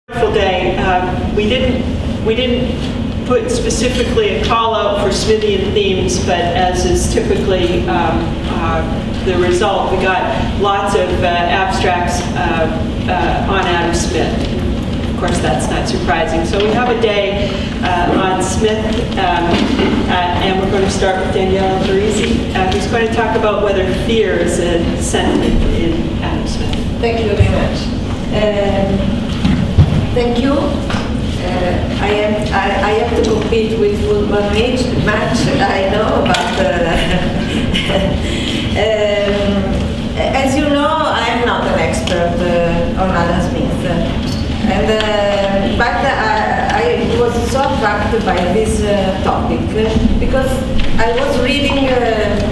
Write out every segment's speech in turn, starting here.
Wonderful day. We didn't put specifically a call out for Smithian themes, but as is typically the result, we got lots of abstracts on Adam Smith. Of course, that's not surprising. So we have a day on Smith, and we're going to start with Daniela Parisi, who's going to talk about whether fear is a sentiment in Adam Smith. Thank you very much. Thank you. I have to compete with football match, I know, but as you know, I'm not an expert on Adam Smith, and but I was so attracted by this topic because I was reading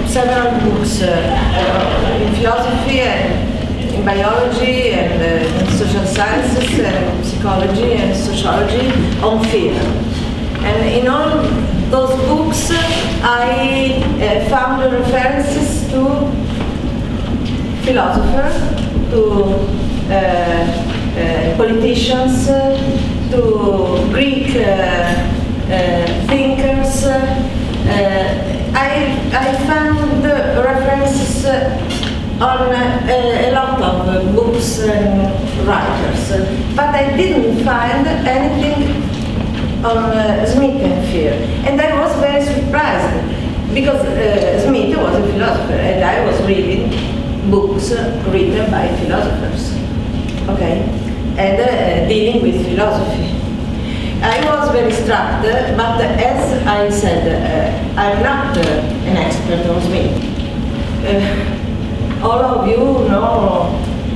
several books in philosophy and in biology and in social sciences and psychology and sociology on fear. And in all those books I found references to philosophers, to politicians, to Greek thinkers. I found references on a lot of books and writers, but I didn't find anything on Smith and fear. And I was very surprised, because Smith was a philosopher, and I was reading books written by philosophers, okay, and dealing with philosophy. I was very struck, but as I said, I'm not an expert on Smith. All of you know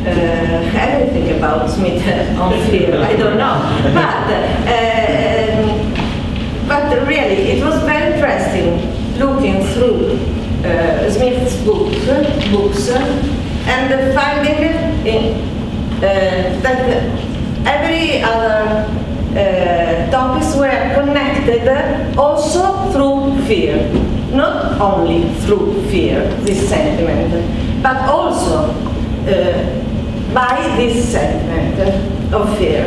everything about Smith on fear. I don't know, but really it was very interesting looking through Smith's books and finding that every other topics were connected also through fear, not only through fear, this sentiment, but also by this sentiment of fear.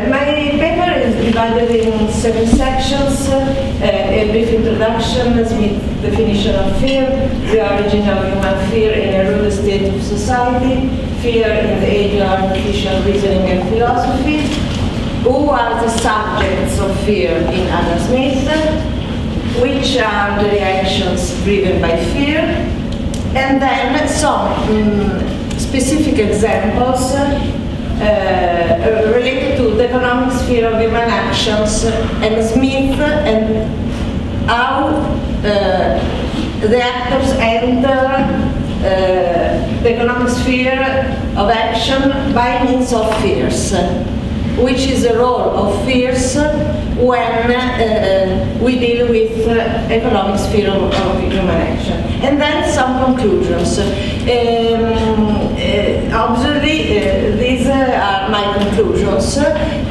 My paper is divided in 7 sections: a brief introduction, Smith's definition of fear, the origin of human fear in a rude state of society, fear in the age of artificial reasoning and philosophy, who are the subjects of fear in Adam Smith, which are the reactions driven by fear, and then some specific examples related to the economic sphere of human actions and Smith, and how the actors enter the economic sphere of action by means of fears, which is the role of fears when we deal with economic sphere of human action. And then some conclusions. Obviously, these are my conclusions,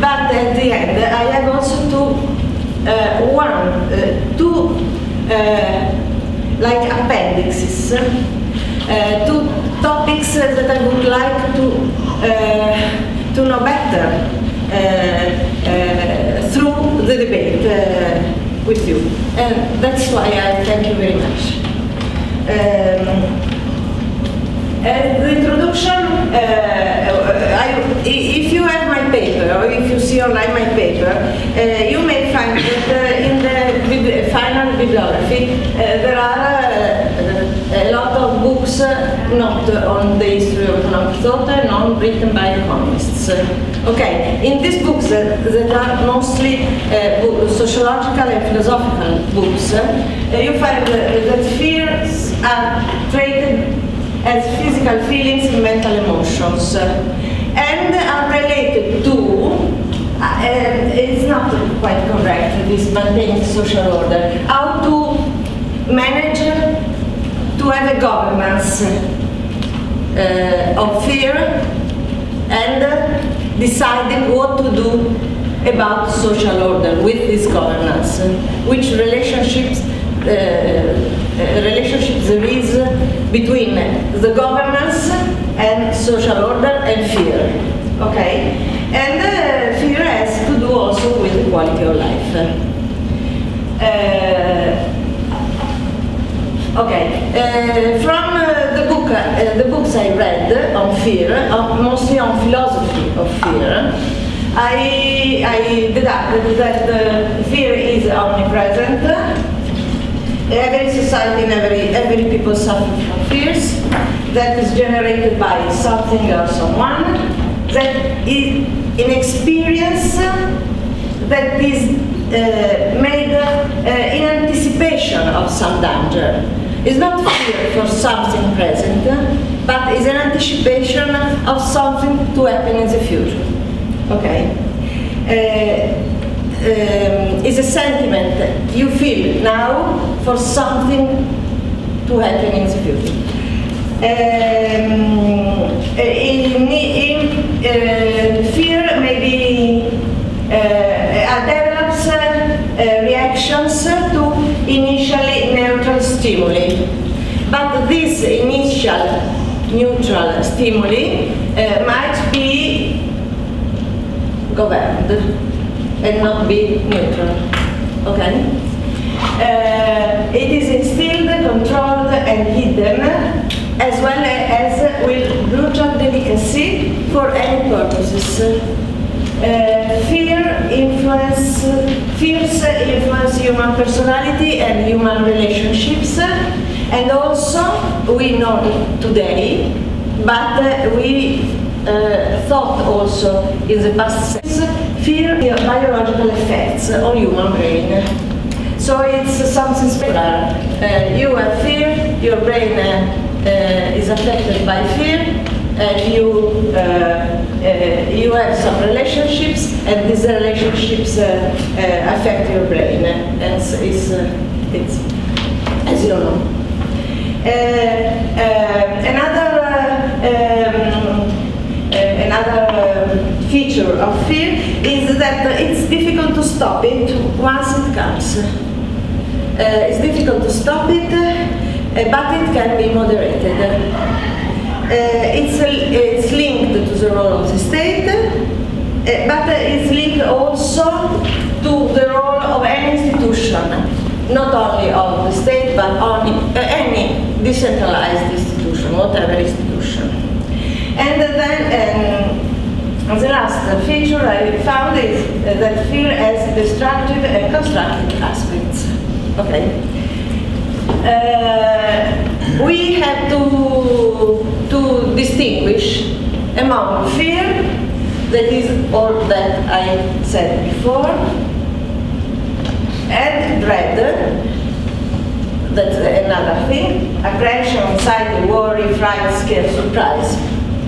but at the end I have also two like appendixes, two topics that I would like to know better through the debate with you, and that's why I thank you very much. As the introduction, if you have my paper, or if you see online my paper, you may find that in the final bibliography there are a lot of books not on the history of economic thought, not written by economists. Okay, in these books that are mostly sociological and philosophical books, you find that fears are treated as physical feelings and mental emotions, and are related to, it's not quite correct, this maintaining social order, how to manage to have a governance of fear and deciding what to do about social order with this governance, which relationships there is between the governance and social order and fear. Okay? And fear has to do also with the quality of life. From the books I read on fear, mostly on philosophy of fear, I deducted that fear is omnipresent. Every society and every people suffer from fears that is generated by something or someone, that is an experience that is made in anticipation of some danger. It's not fear for something present, but it's an anticipation of something to happen in the future. Okay? It's a sentiment that you feel now for something to happen in the future. Fear maybe develops reactions to initially neutral stimuli, but this initial neutral stimuli might be governed and not be neutral. Okay? It is instilled, controlled, and hidden, as well as with brutal delicacy for any purposes. Fears influence human personality and human relationships, and also we know it today, but we thought also in the past fear biological effects on human brain. So it's something special. You have fear, your brain is affected by fear, and you have some relationships, and these relationships affect your brain, and it's as you know. Another feature of fear is that it's difficult to stop it once it comes. It's difficult to stop it, but it can be moderated. It's linked to the role of the state, but it's linked also to the role of any institution, not only of the state, but on any decentralized institution, whatever institution. And then the last feature I found is that fear has destructive and constructive aspects. Okay. We have to distinguish among fear, that is all that I said before, and dread, that's another thing, aggression, anxiety, worry, fright, scare, surprise.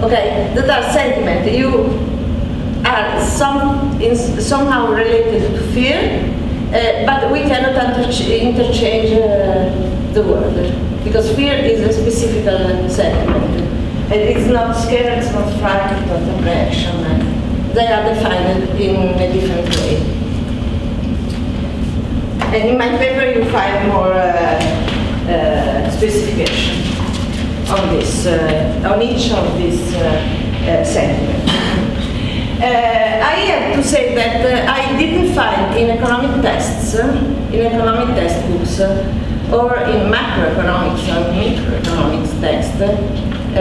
Okay, that are sentiments. You are somehow related to fear, but we cannot interchange the word, because fear is a specific sentiment. And it's not scare, it's not fright, it's not aggression. They are defined in a different way. And in my paper you find more specification on this, on each of these sentiments. I have to say that I didn't find in economic tests, in economic textbooks, or in macroeconomics and microeconomics text, a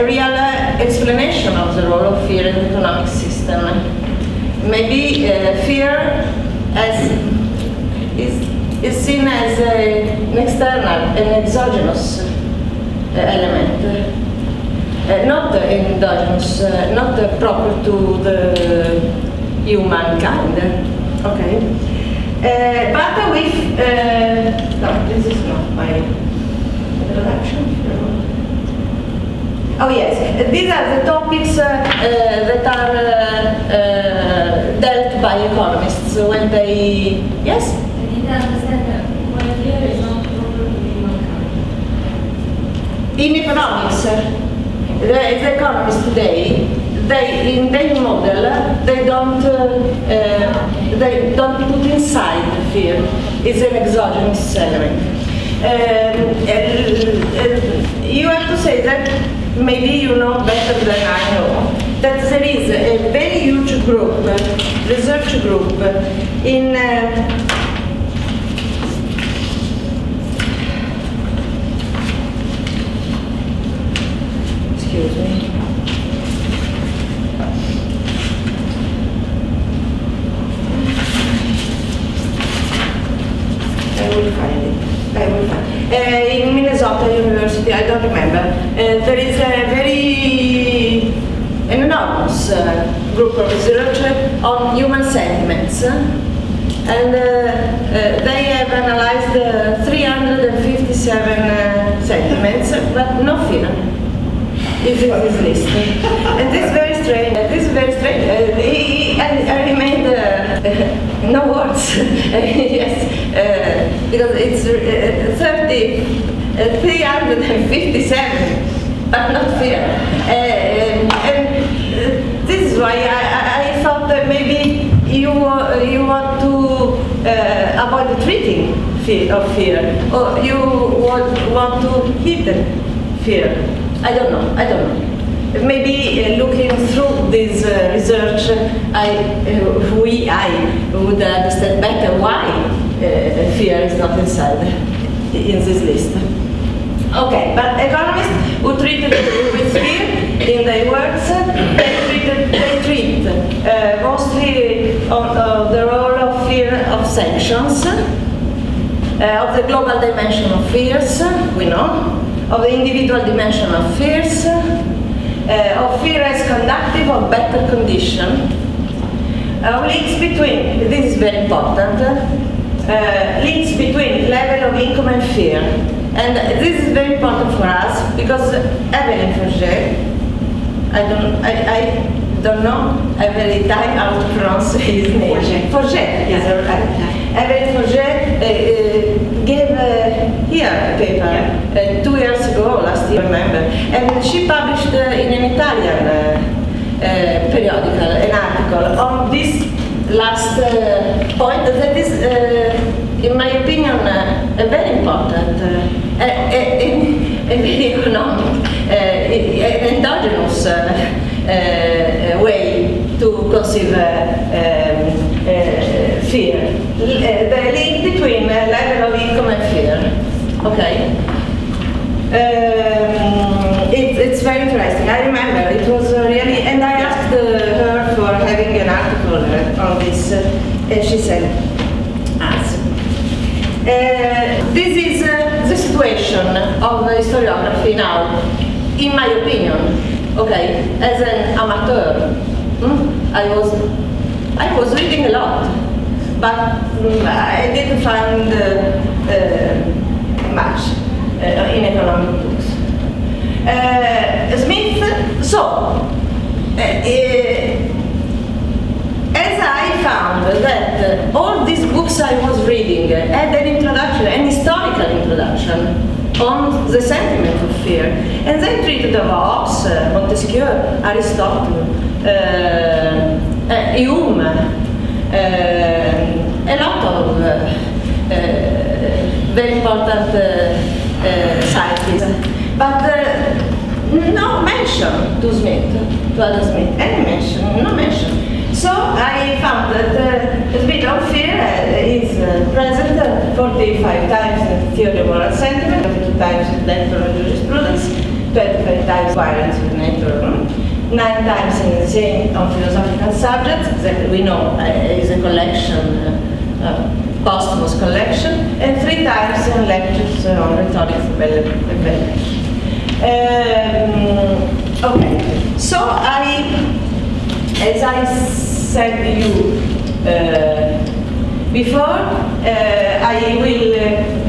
real explanation of the role of fear in the economic system. Maybe fear is seen as an external, an exogenous element, not endogenous, not proper to the humankind. Okay, but with no, this is not my introduction. Oh yes, these are the topics that are dealt by economists when they, yes? I didn't understand that when fear is not proper to humankind. In economics, the economists today, in their model, they don't put inside fear. It's an exogenous element. say that maybe you know better than I know, that there is a very huge group, research group, in excuse me. I will find it. In Minnesota University, I don't remember, there is an enormous group of research on human sentiments, and they have analyzed 357 sentiments, but no fear is in this list. And this is very strange. This is very strange. I remained no words. Yes, because it's 357, but not fear. And this is why I thought that maybe you want to avoid treating of fear, or you want to hidden fear. I don't know. Maybe looking through this research, I would understand better why fear is not inside in this list. Okay, but economists who treated with fear in their works, they treat mostly on the role of fear of sanctions, of the global dimension of fears, we know, of the individual dimension of fears, of fear as conductive of better condition, links between, this is very important, links between level of income and fear. And this is very important for us because Evelyn Forget, I don't know every time how to pronounce his name. Forget, yes, right. Evelyn Forget gave here a paper 2 years ago, last year, I remember, and she published in an Italian periodical an article on this last point that is, in my opinion, very important, a very economic, an endogenous way to conceive fear. The link between level of income and fear. Okay. It's very interesting. I remember it was really, and I asked her for having an article on this, and she said, ask. This is the situation of historiography now, in my opinion. Okay, as an amateur, I was reading a lot, but I didn't find much in economic books. Smith, so, as I found that all these books I was reading had an introduction, an historical introduction on the sentiment of fear, and they treated of Hobbes, Montesquieu, Aristotle, Hume, a lot of very important scientists, but no mention to Smith, to Adam Smith, any mention, no mention. So I found that the bit of fear is present 45 times in the theory of moral sentiment, 22 times in electoral jurisprudence, 25 times violence in nature, 9 times in the same on philosophical subjects that we know is a collection, posthumous collection, and 3 times in lectures on rhetoric and evaluation. Okay, so as I said to you before, I will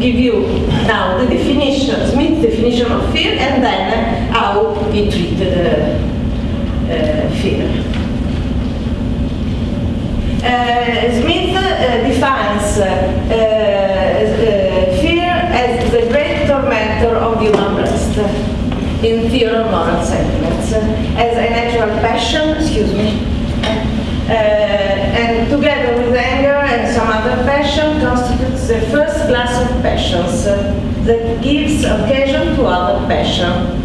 give you now the definition, Smith's definition of fear, and then how he treated fear. Smith defines fear as the great tormentor of human breast in theory of moral sentiments, as a natural passion, and together with anger and some other passion constitutes the first class of passions that gives occasion to other passion.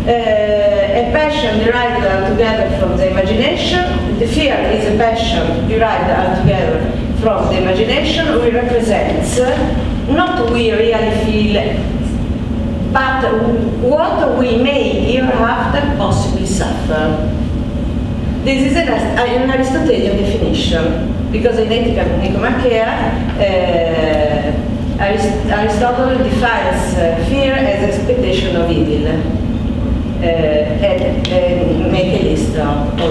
a passion derived altogether from the imagination. The fear is a passion derived altogether from the imagination. We represents not we really feel, but what we may hereafter possibly suffer. This is an Aristotelian definition, because in Ethica Nicomacheia, Aristotle defines fear as expectation of evil, and make a list of the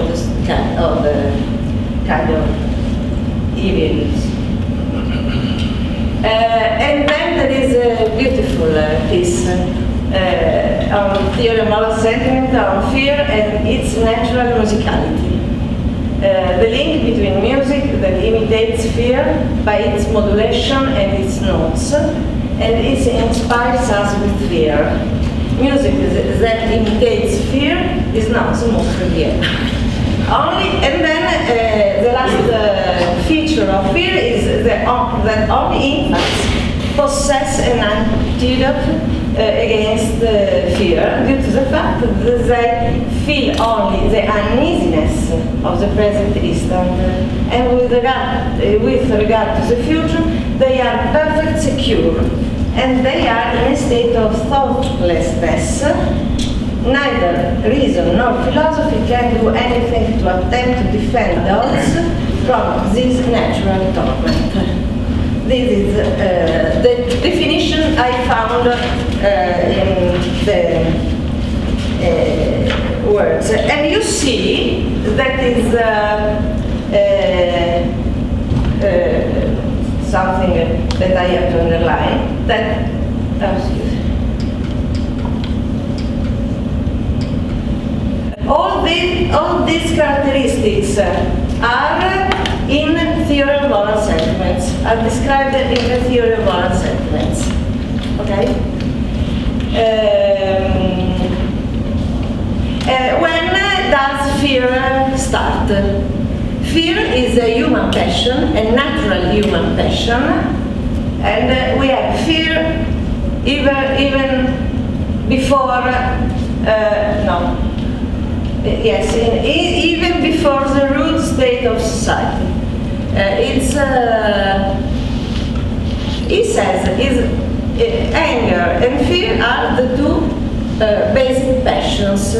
kind of evils. And then there is a beautiful piece on theory of moral sentiment, on fear and its natural musicality. The link between music that imitates fear by its modulation and its notes, and it inspires us with fear. Music that imitates fear is not so much fear. And then the last feature of fear is that only infants possess an antidote against fear, due to the fact that they feel only the uneasiness of the present instant, and with regard to the future, they are perfectly secure, and they are in a state of thoughtlessness. Neither reason nor philosophy can do anything to attempt to defend us from this natural torment. This is the definition I found in the words. And you see that is something that I have to underline, that, all these characteristics are in theory of moral sentiments, are described in the theory of moral sentiments. Okay? When does fear start? Fear is a human passion, a natural human passion, and we have fear even before, even before the rude state of society. He says, anger and fear are the two basic passions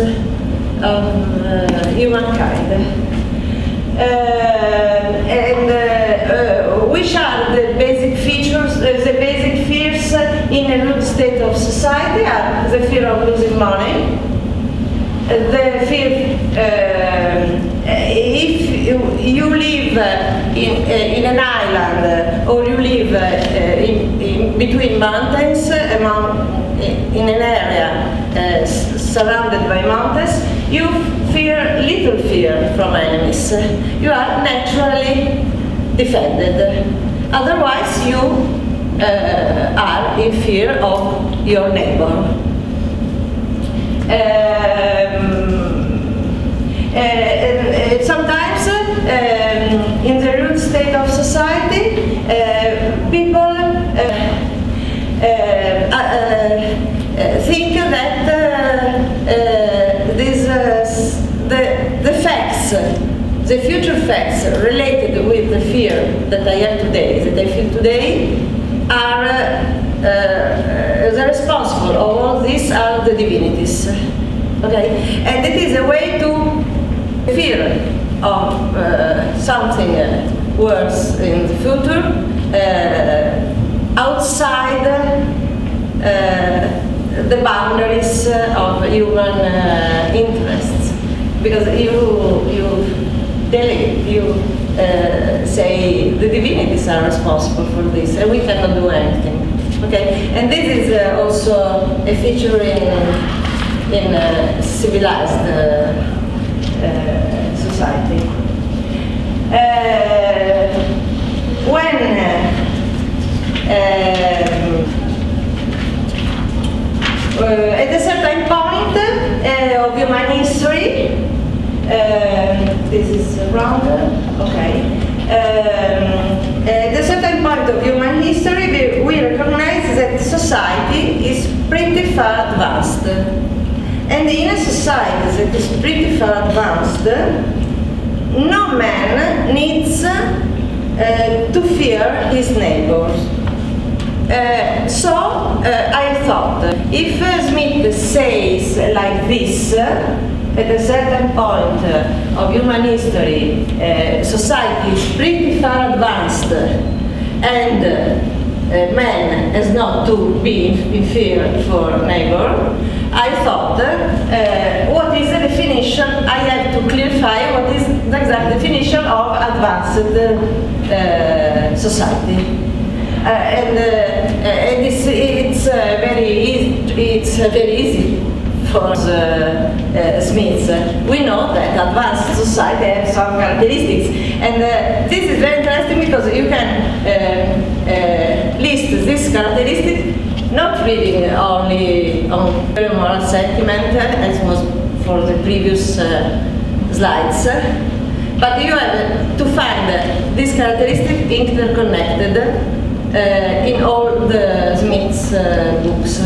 of humankind. Which are the basic features, the basic fears in a rude state of society are the fear of losing money, the fear, if you live in an island or you live in between mountains, in an area surrounded by mountains, you fear little fear from enemies. You are naturally defended. Otherwise, you are in fear of your neighbor. Sometimes, in the rude state of society, people think that the facts, the future facts related with the fear that I have today, that I feel today, are the responsible of all this are the divinities. Okay, and it is a way to fear of something worse in the future, outside the boundaries of human interests, because you say the divinities are responsible for this, and we cannot do anything. Okay, and this is also a feature in civilized society. At a certain point of human history, this is wrong, okay. At a certain point of human history, we recognize that society is pretty far advanced. And in a society that is pretty far advanced, no man needs to fear his neighbors. So I thought, if Smith says like this, at a certain point of human history, society is pretty far advanced, and man has not to be in fear for neighbor, I thought, what is the definition? I have to clarify what is the exact definition of advanced society. And it's very easy for Smith. We know that advanced society has some characteristics, and this is very interesting because you can list this characteristic not reading only on moral sentiment, as was for the previous slides, but you have to find this characteristic interconnected in all the Smith's books.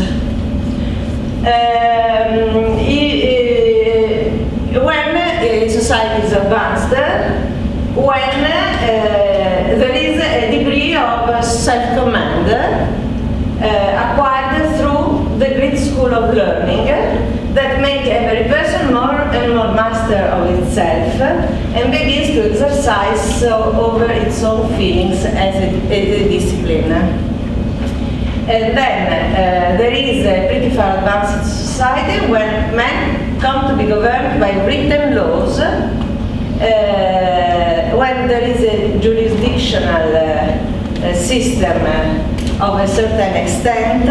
When society is advanced, when there is a degree of self-command acquired through the great school of learning that make every person more and more master of itself and begins to exercise over its own feelings as a discipline. And then there is a pretty far advanced society when men come to be governed by written laws, when there is a jurisdictional system of a certain extent,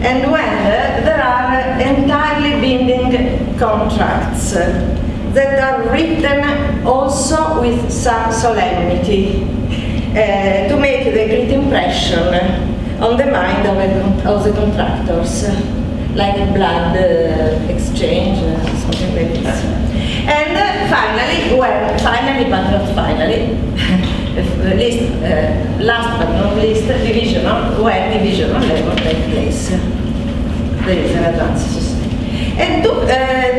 and when there are entirely binding contracts that are written also with some solemnity to make the great impression on the mind of the contractors, like blood exchange, something like this. And finally, but not finally, last but not least, when division of labor takes place. There is an advanced society. And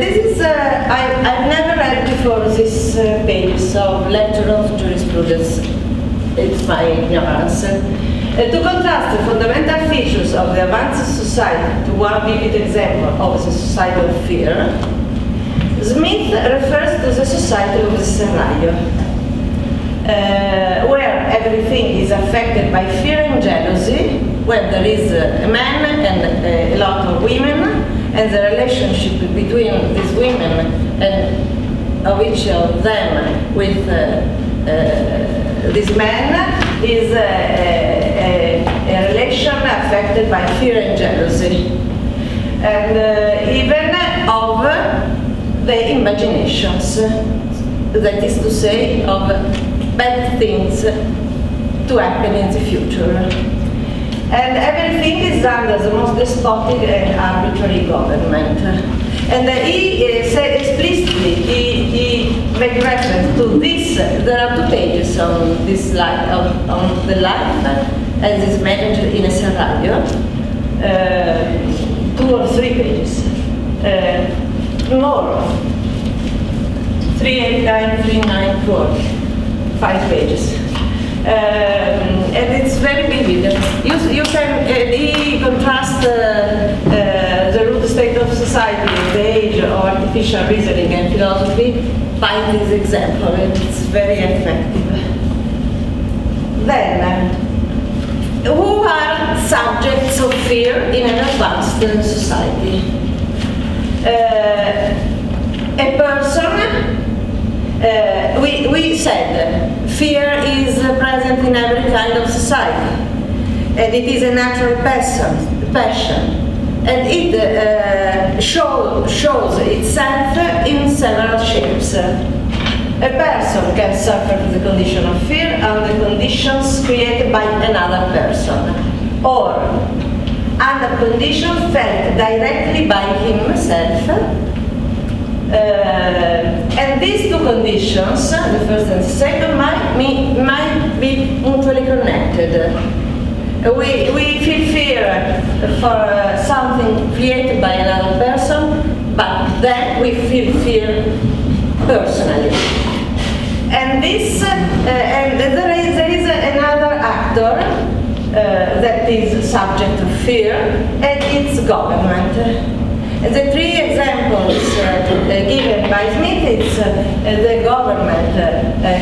this is, I've never read before this pages of lecture of jurisprudence. It's my ignorance. To contrast the fundamental features of the advanced society to one vivid example of the society of fear, Smith refers to the society of the Serraglio, where everything is affected by fear and jealousy, where there is a man and a lot of women, and the relationship between these women and of each of them with this man is a relation affected by fear and jealousy, and even of the imaginations, that is to say, of bad things to happen in the future. And everything is under the most despotic and arbitrary government. And he said explicitly, he made reference to this. There are 2 pages on this life, on the life as is managed in a Serraglio, 2 or 3 pages. More, 389, 394, 5 pages. And it's very vivid. You can he contrast the rude state of society with the age of artificial reasoning and philosophy by this example. It's very effective. Then, who are subjects of fear in an advanced society? A person. We said fear is present in every kind of society, and it is a natural passion, and it shows itself in several shapes. A person can suffer the condition of fear under conditions created by another person, or under conditions felt directly by himself. And these 2 conditions, the first and the second, might be mutually connected. We feel fear for something created by another person, but then we feel fear personally. And this, and there is another actor that is subject to fear, and it's government. The three examples given by Smith is the government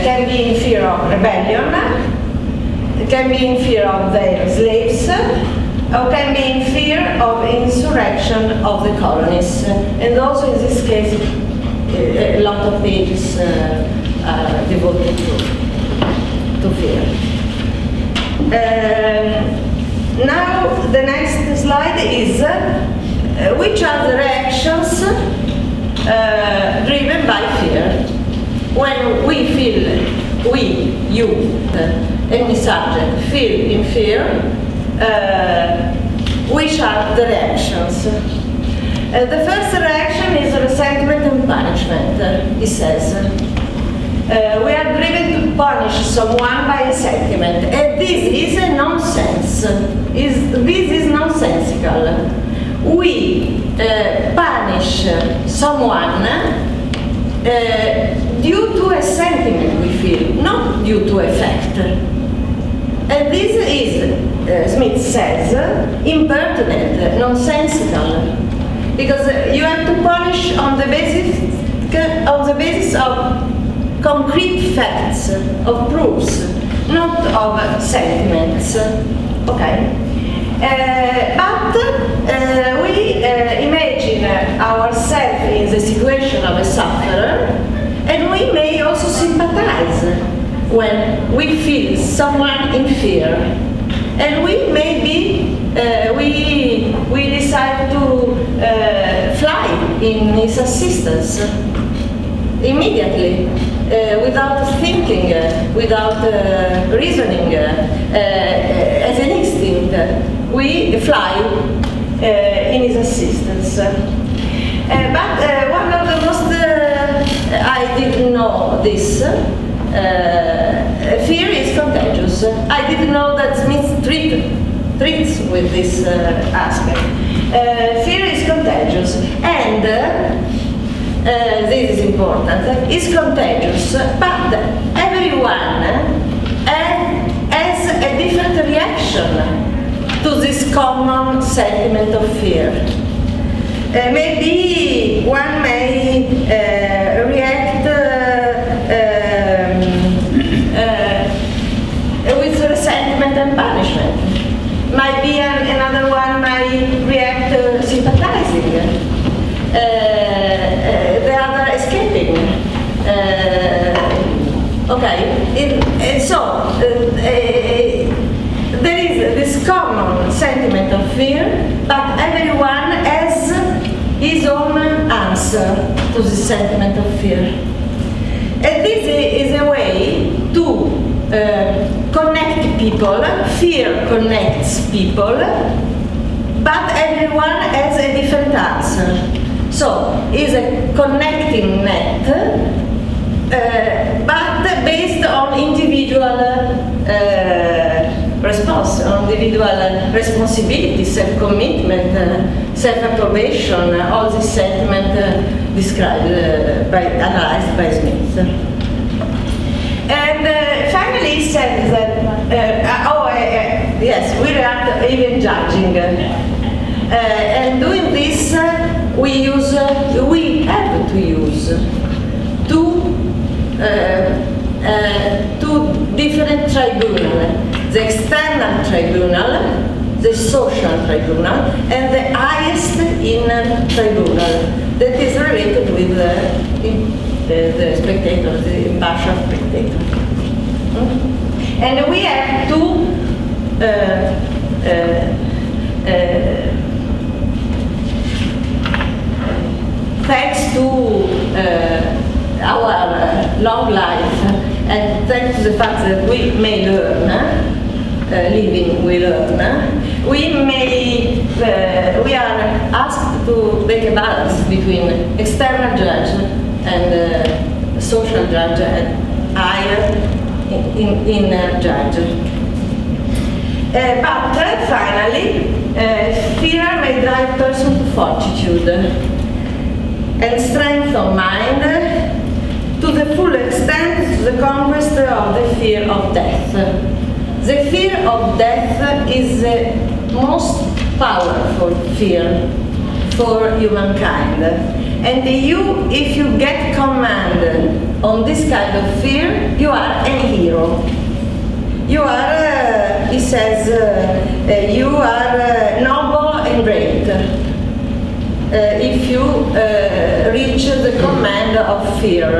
can be in fear of rebellion, can be in fear of their slaves, or can be in fear of insurrection of the colonies. And also in this case, a lot of pages are devoted to fear. Now the next slide is which are the reactions driven by fear? When we feel, you, any subject, feel in fear, which are the reactions? The first reaction is resentment and punishment, he says. We are driven to punish someone by a sentiment, and this is a nonsense. This is nonsensical. We punish someone due to a sentiment we feel, not due to a fact. And this is, Smith says, impertinent, nonsensical, because you have to punish on the basis of concrete facts, of proofs, not of sentiments. Okay. But we imagine ourselves in the situation of a sufferer, and we may also sympathize when we feel someone in fear, and we maybe we decide to fly in his assistance immediately, without thinking, without reasoning, as an instinct. We fly in his assistance. But one of the most, I didn't know this, fear is contagious. I didn't know that Smith treats with this aspect. Fear is contagious, and this is important, is contagious, but everyone has a different reaction to this common sentiment of fear. Maybe one may react with resentment and punishment. Might be another one might react sympathizing. The other escaping. Okay, and so there is this common sentiment of fear, but everyone has his own answer to this sentiment of fear. And this is a way to connect people. Fear connects people, but everyone has a different answer. So it's a connecting net, but based on individual response, on individual responsibility, self-commitment, self-approbation, all this sentiment described, analyzed by Smith. And finally he said that, yes, we react even judging. And doing this, we have to use two different tribunals, the external tribunal, the social tribunal, and the highest inner tribunal that is related with the spectator, the impartial spectator. And we have to thanks to our long life, and thanks to the fact that we may learn, living we learn, we are asked to make a balance between external judge and social judge and higher inner judge. But finally, fear may drive a person to fortitude. and strength of mind to the full extent to the conquest of the fear of death. The fear of death is the most powerful fear for humankind. And if you get command on this kind of fear, you are a hero. You are, he says, you are noble and great if you reach the command of fear.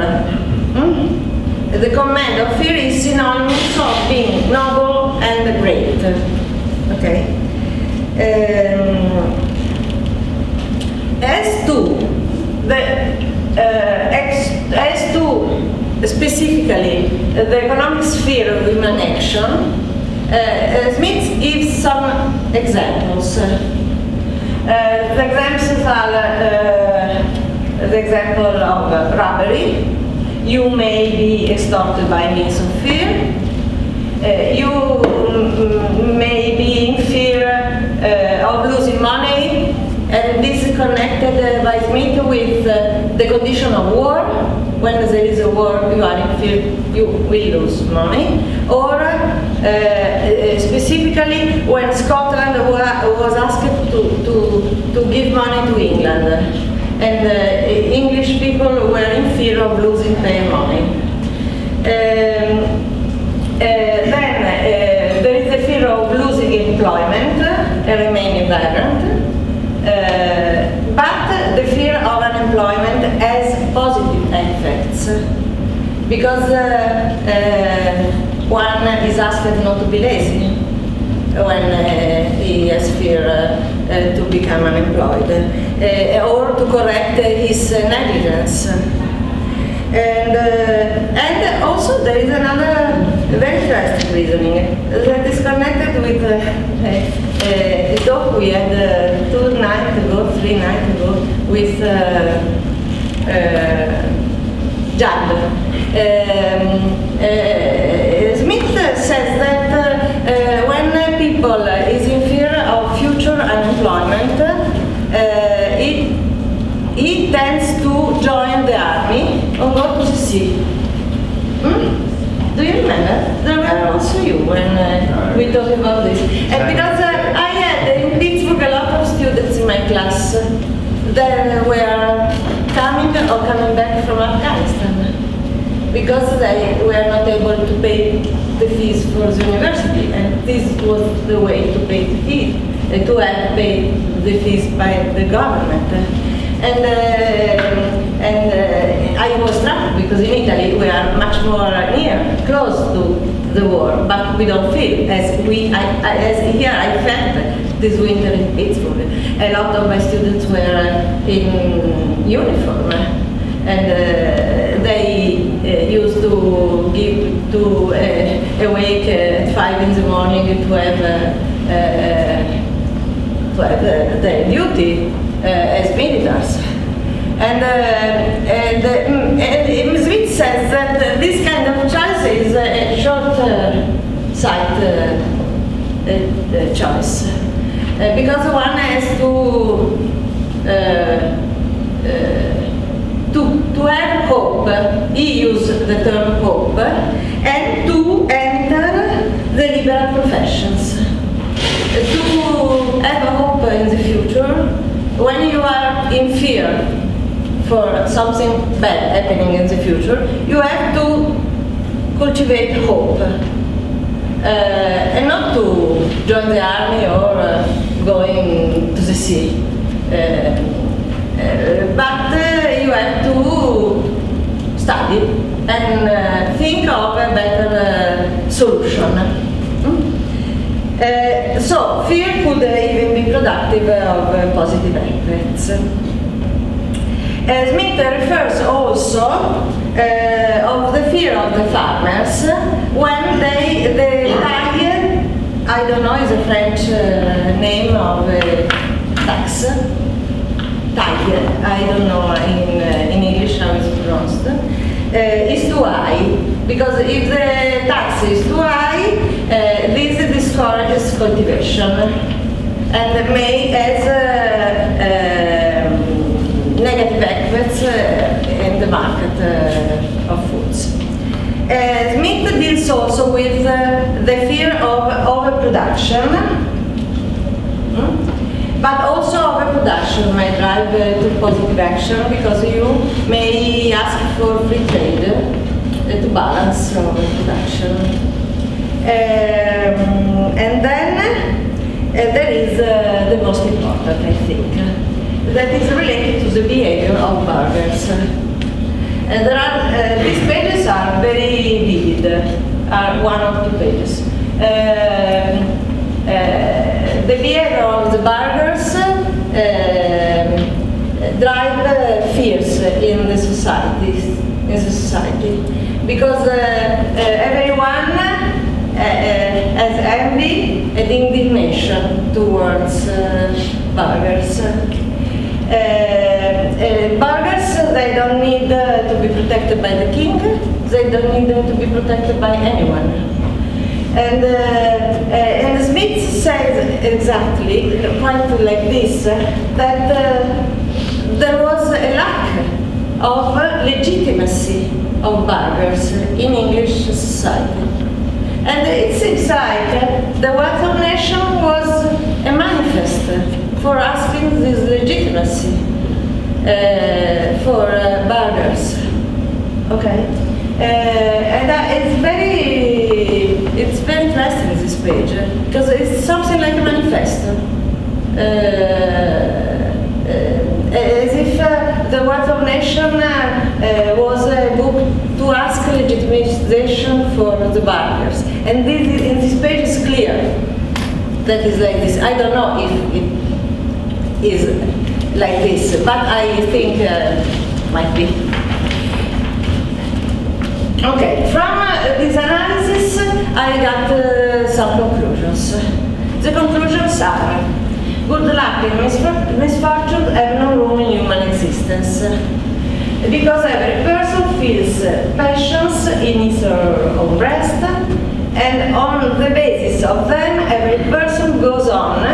The command of fear is synonymous of being noble and great. Okay. As to specifically the economic sphere of human action, Smith gives some examples. The examples are the example of robbery. You may be extorted by means of fear. You may be in fear of losing money, and this is connected by Smith with the condition of war. When there is a war, you are in fear, you will lose money. Or specifically, when Scotland was asked to give money to England, and English people were in fear of losing their money. Then there is the fear of losing employment and remaining vagrant. But the fear of unemployment has positive effects, because one is asked not to be lazy when he has fear to become unemployed, or to correct his negligence. And also there is another very interesting reasoning that is connected with a talk we had 3 nights ago with Judd. Smith says that when people is in fear of future unemployment, he tends to join the army or go to the sea. Do you remember? There were also you when we talked about this. And because I had in Pittsburgh a lot of students in my class that were coming back from Afghanistan because they were not able to pay the fees for the university, and this was the way to pay the fees, to have paid the fees by the government. And I was struck because in Italy we are much more close to the war, but we don't feel as here I felt this winter in Pittsburgh. A lot of my students were in uniform, and they used to awake at 5 in the morning to have their duty as militaries. And Smith says that this kind of choice is a short-sight choice, because one has to have hope. He used the term hope, and to enter the liberal professions. To have a hope in the future, when you are in fear for something bad happening in the future, you have to cultivate hope, and not to join the army or going to the sea. But you have to study and think of a better solution. So fear could even be productive of positive effects. Smith refers also of the fear of the farmers when they taille, I don't know, is a French name of tax. Taille, I don't know in English how it's pronounced, is too high. Because if the tax is too high, this discourages cultivation and may has negative effects overproduction may drive to positive action because you may ask for free trade to balance overproduction. And then there is the most important, I think, that is related to the behavior of burgers. There are, these pages are very vivid, are 1 or 2 pages. The behavior of the burgers drive fears in the society, because everyone has envy and indignation towards burgers. Burgers, they don't need to be protected by the king, they don't need to be protected by anyone. And Smith says exactly, quite like this, that there was a lack of legitimacy of burgers in English society. And it seems like the wealth of nation was a manifest for asking this legitimacy for burgers. Okay, and it's very interesting, this page, because it's something like a manifesto, as if the wealth of nation was a book to ask legitimization for the burgers, and this in this page is clear that is like this. I don't know if it is like this, but I think might be. Okay, from this analysis I got some conclusions. The conclusions are: good luck and misfortune have no room in human existence, because every person feels passions in his or her breast, and on the basis of them every person goes on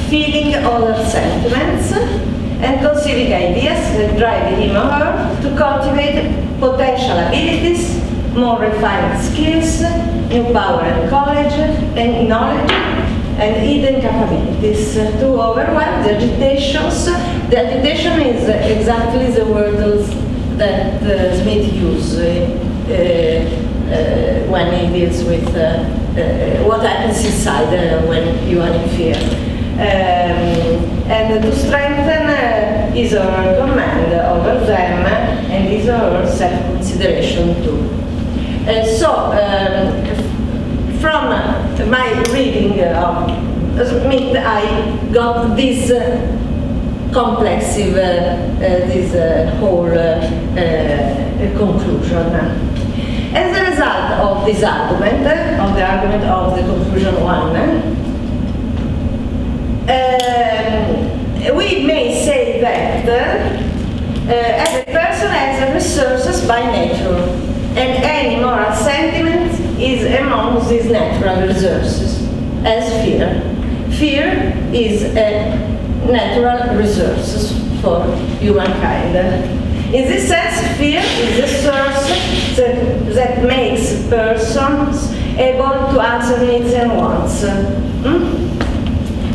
feeling other sentiments and conceiving ideas that drive him or her to cultivate potential abilities, more refined skills, new power and knowledge, and hidden capabilities to overwhelm the agitations. The agitation is exactly the word that Smith used when he deals with what happens inside when you are in fear. And to strengthen his or her command over them and his or her self-consideration too. From my reading of Smith, I got this complexive, this whole conclusion. As a result of this argument, of the argument of the conclusion 1, we may say that every person has resources by nature, and any moral sentiment is among these natural resources, as fear. Fear is a natural resource for humankind. In this sense, fear is a source that makes persons able to answer needs and wants,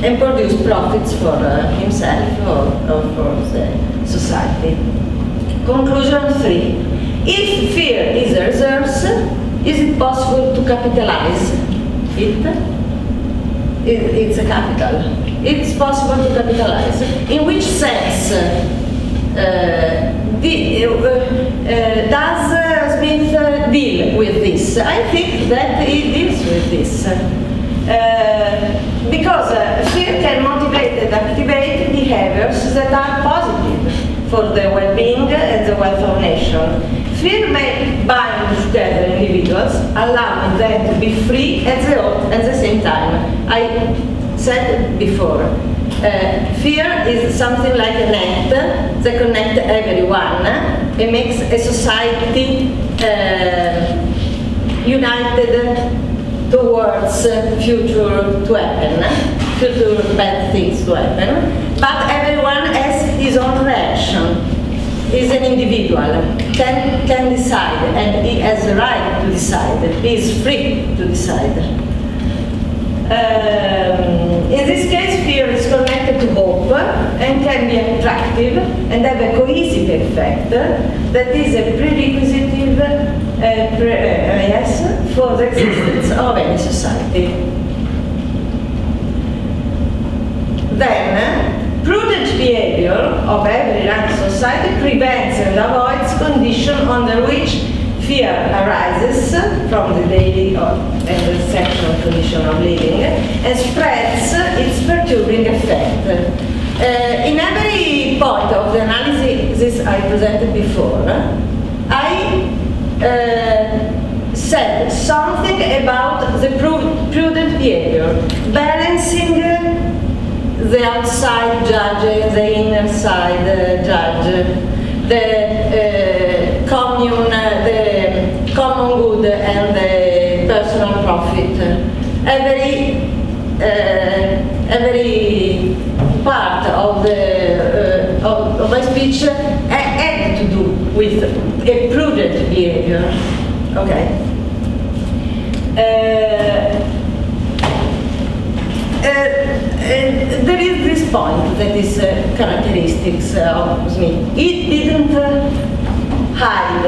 and produce profits for himself or for the society. Conclusion 3. If fear is a resource, is it possible to capitalize it? It's a capital. It's possible to capitalize. In which sense does Smith deal with this? I think that he deals with this. Because fear can motivate and activate behaviors that are positive for the well-being and the wealth of nation. Fear may bind together individuals, allowing them to be free at the same time. I said before, fear is something like a net that connects everyone and makes a society united towards future to happen, future bad things to happen, but everyone has his own reaction. He's an individual, can decide, and he has the right to decide. He is free to decide. In this case, fear is connected able to hope and can be attractive and have a cohesive effect that is a prerequisite for the existence of any society. Then, prudent behavior of every rank society prevents and avoids conditions under which fear arises from the daily and the sexual condition of living and spreads its perturbing effect. In every point of the analysis I presented before, I said something about the prudent behavior, balancing the outside judge and the inner side judge, the common good and the personal profit. Every part of my speech had to do with a prudent behavior. Okay. There is this point that is characteristics of Smith. It didn't hide.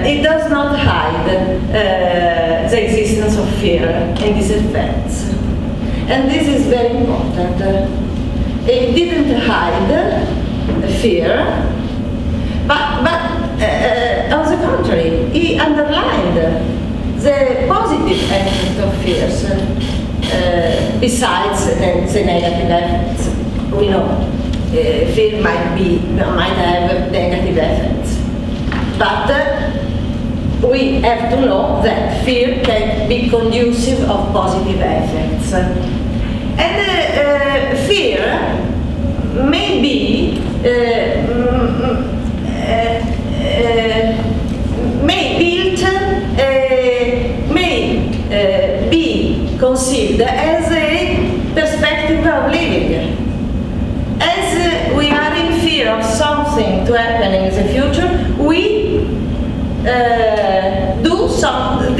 It does not hide the existence of fear and its effects. And this is very important. It didn't hide fear, but on the contrary, he underlined the positive effect of fears. Besides the negative effects, we know fear might have negative effects, but we have to know that fear can be conducive of positive effects, and fear may be conceived as a perspective of living. As we are in fear of something to happen in the future, we do something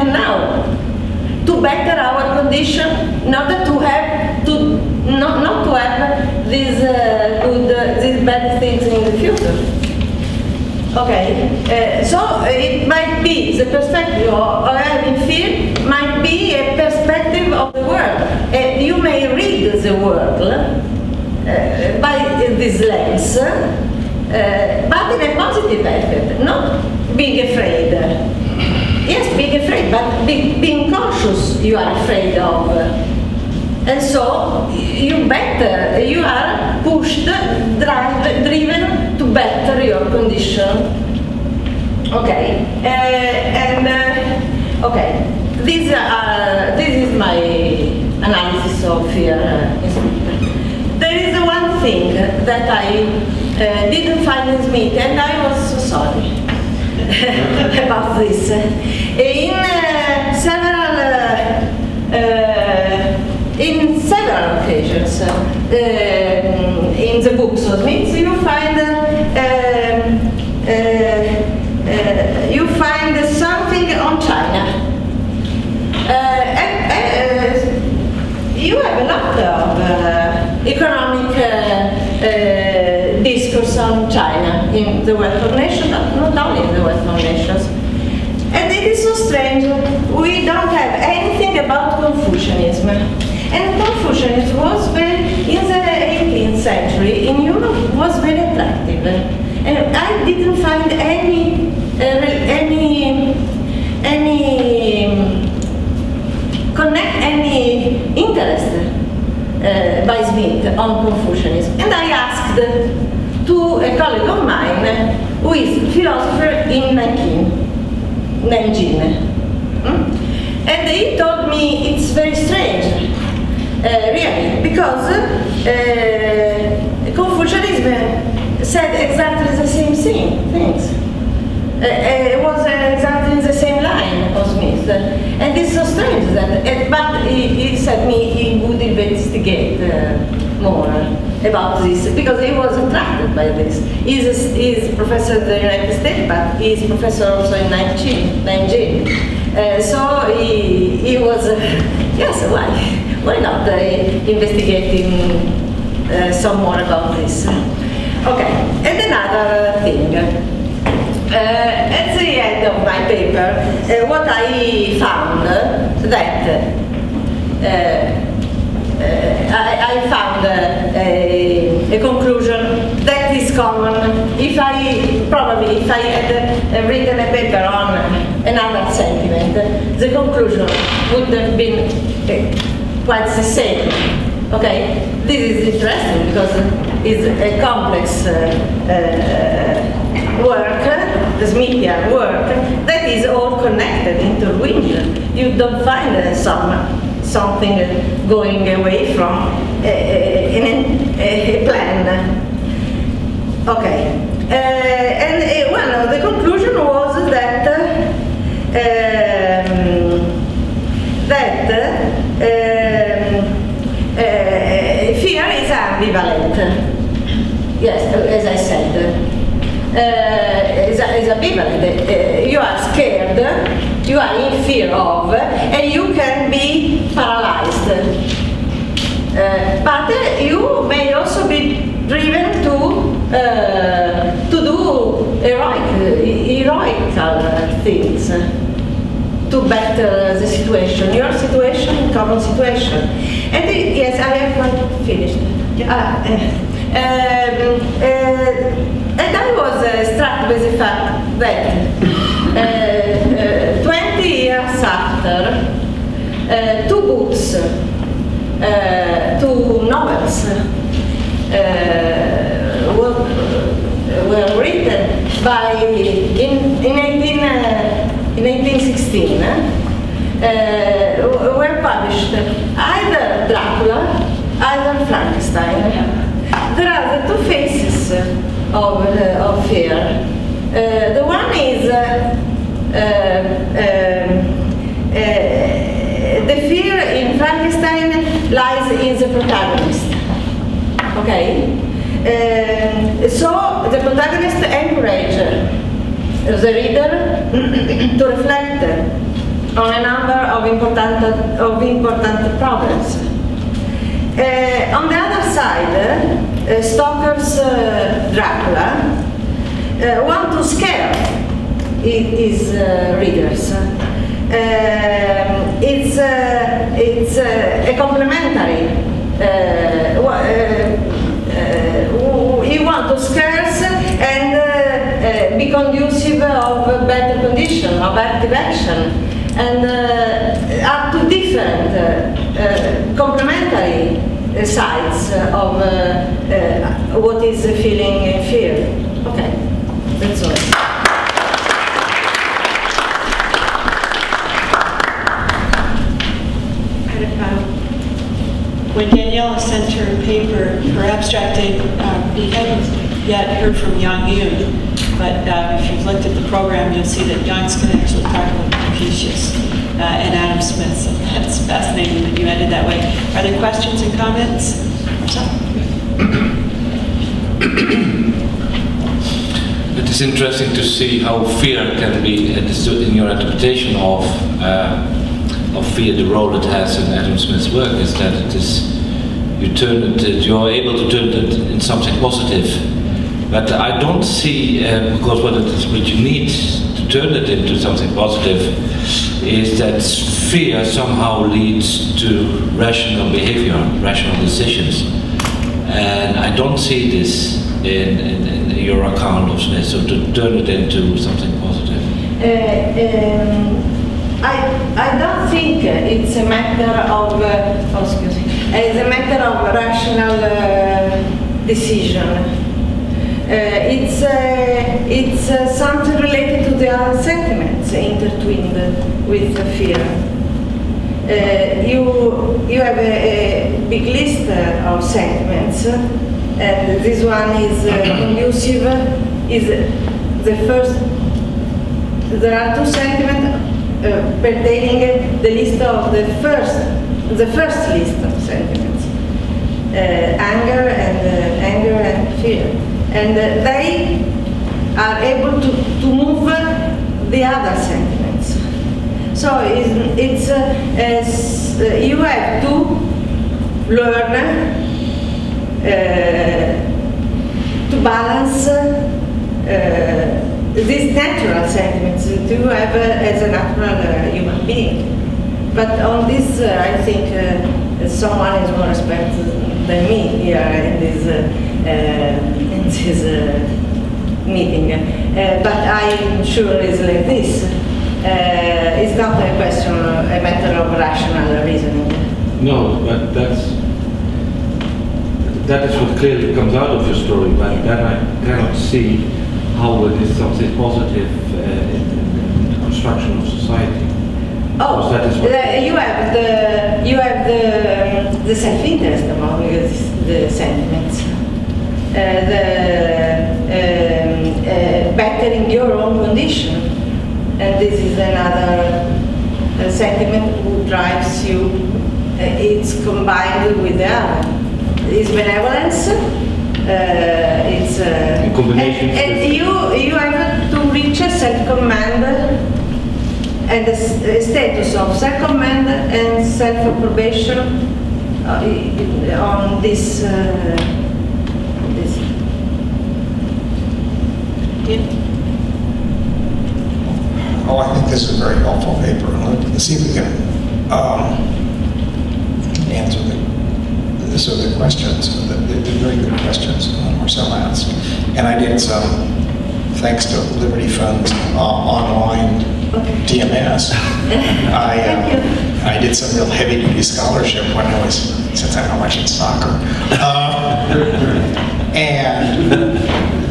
now to better our condition, in order to have not to have these bad things in the future. Okay, so it might be the perspective of having fear might be a perspective of the world. You may read the world by this lens, but in a positive effect, not being afraid. Yes, being afraid, but being conscious you are afraid of. And so you are pushed, driven to better your condition. Okay, okay. This is my analysis of fear. There is one thing that I didn't find in Smith, and I was so sorry about this. In several occasions in the books of Smith, you find something on China. You have a lot of economic discourse on China in the Western nations, but not only in the Western nations. And it is so strange, we don't have anything about Confucianism. And Confucianism was in the 18th century in Europe, was very attractive. And I didn't find any interest by Smith on Confucianism. And I asked to a colleague of mine who is a philosopher in Nanjing. And he told me it's very strange, really, because Confucianism said exactly the same things. It was exactly the same line of Smith. And it's so strange that, but he said me he would investigate more about this, because he was attracted by this. He's a professor in the United States, but he's professor also in Nanjing. So he was, yes, why not investigating some more about this? Okay, and another thing. At the end of my paper, what I found that I found a conclusion that is common. If I had written a paper on another sentiment, the conclusion would have been quite the same. Okay, this is interesting because it's a complex work, the Smithian work, that is all connected, intertwined. You don't find something going away from a plan. Okay, and the conclusion was that fear is ambivalent. Yes, as I said, is ambivalent. You are scared, you are in fear of, and you can be paralyzed. But you may also be driven to do heroical things to better the situation, your situation, common situation. And yes, I have not finished. And I was struck by the fact that 20 years after, two books, two novels were written in 1816, were published, either Dracula, either Frankenstein. There are the two faces of fear. The one is the fear in Frankenstein lies in the protagonist. Okay, so the protagonist encourages the reader to reflect on a number of important problems. On the other side, Stoker's Dracula want to scare his readers. It's a complementary. You want to scare and be conducive of better condition, of active action, and are two different complementary sides of what is feeling fear. Okay, that's all. When Daniela sent her paper, her abstract, we hadn't yet heard from Yang Yun, but if you've looked at the program, you'll see that Yang's going to actually talk about Confucius and Adam Smith, so that's fascinating that you ended that way. Are there questions and comments? It is interesting to see how fear can be understood in your interpretation of fear. The role it has in Adam Smith's work is that it is you are able to turn it in something positive. But I don't see, because what you need to turn it into something positive is that fear somehow leads to rational behavior, rational decisions. And I don't see this in your account of Smith, so to turn it into something positive. I don't think it's a matter of, it's a matter of rational decision. It's something related to the other sentiments intertwined with the fear. You have a big list of sentiments, and this one is conducive, is the first. There are two sentiments pertaining the list of the first list of sentiments, anger and fear, and they are able to move the other sentiments. So it's you have two learn to balance these natural sentiments to have as a natural human being. But on this, I think someone is more respected than me here in this meeting. But I'm sure it's like this. It's not a question, a matter of rational reasoning. No, but that is what clearly comes out of your story, but then I cannot see how it is something positive in the construction of society. Oh, you have the self-interest among the sentiments, bettering your own condition, and this is another sentiment who drives you. It's combined with the other. It's benevolence. It's in combination. And you have to reach a self-command and a status of self-command and self-approbation on this. Oh, I think this is a very helpful paper. Let's see if we can answer the questions. They're very good questions Marcel asked. And I did some, thanks to Liberty Fund's online DMS, I did some real heavy-duty scholarship when I was, since I'm not much in soccer. And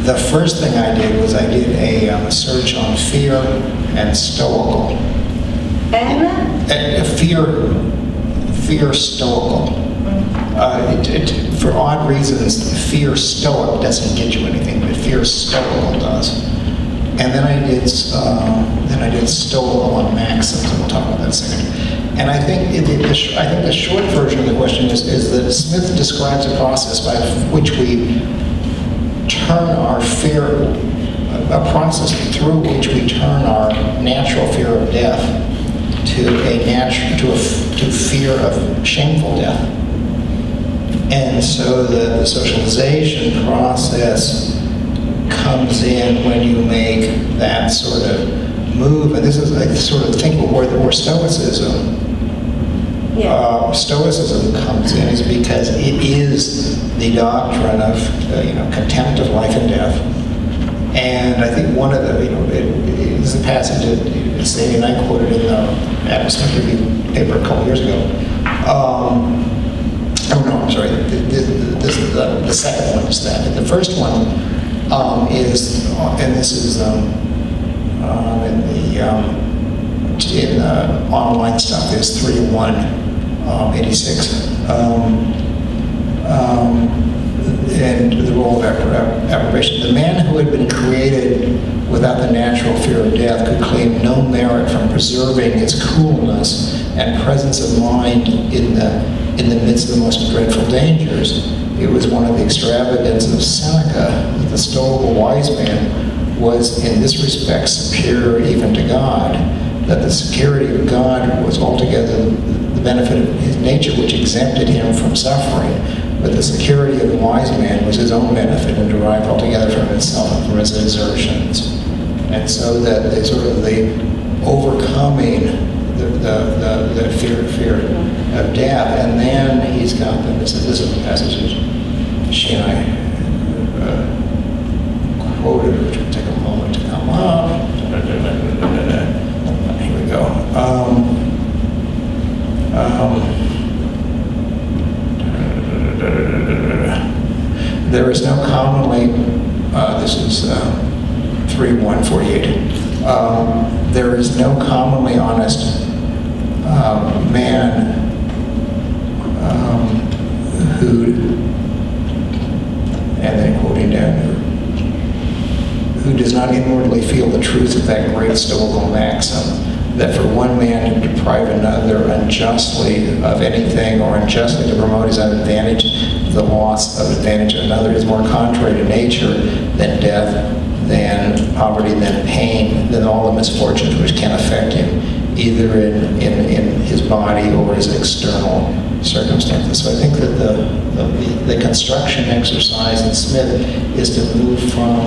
the first thing I did was I did a search on fear and stoical. And fear stoical. For odd reasons, fear stoic doesn't get you anything, but fear stoical does. And then I did stoical on maxims, and we'll talk about that in a second. And I think the short version of the question is that Smith describes a process by which we turn our fear, a process through which we turn our natural fear of death to fear of shameful death. And so the socialization process comes in when you make that sort of move. And this is, I sort of think where Stoicism, Stoicism comes in is because it is the doctrine of contempt of life and death. And I think one of the, it is the passage that Sadie and I quoted in the Adam Smith Review paper a couple years ago. I'm sorry, the second one is that. The first one is, and this is in the online stuff, is 3:1:86. And the role of approbation. The man who had been created without the natural fear of death could claim no merit from preserving his coolness and presence of mind in the midst of the most dreadful dangers. It was one of the extravagances of Seneca that the stoical wise man was in this respect superior even to God, that the security of God was altogether the benefit of his nature which exempted him from suffering, but the security of the wise man was his own benefit and derived altogether from himself and from his exertions. And so that the sort of the overcoming the fear of death, and then he's got them. This is the passage that she and I quoted, which will take a moment to come up. Here we go. There is no commonly, this is 3:1:48. There is no commonly honest man who, and then quoting down, who does not inwardly feel the truth of that great stoical maxim, that for one man to deprive another unjustly of anything or unjustly to promote his own advantage, the loss of advantage of another is more contrary to nature than death, than poverty, than pain, than all the misfortunes which can affect him, either in his body or his external circumstances. So I think that the construction exercise in Smith is to move from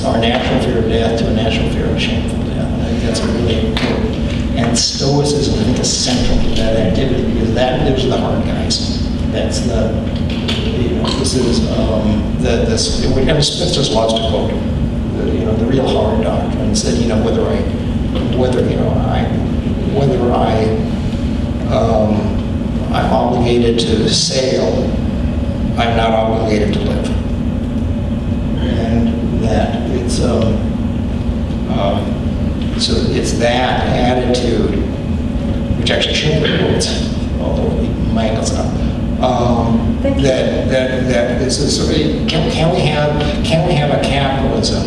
our natural fear of death to a natural fear of shameful death. And I think that's really important. And Stoicism, I think, is central to that activity, because those are the hard guys. That's this is Smith just loves to quote the real hard doctrine. Said, whether I'm obligated to sail, I'm not obligated to live. And that so it's that attitude, which actually Schindler quotes, although he mangles up. That is can we have a capitalism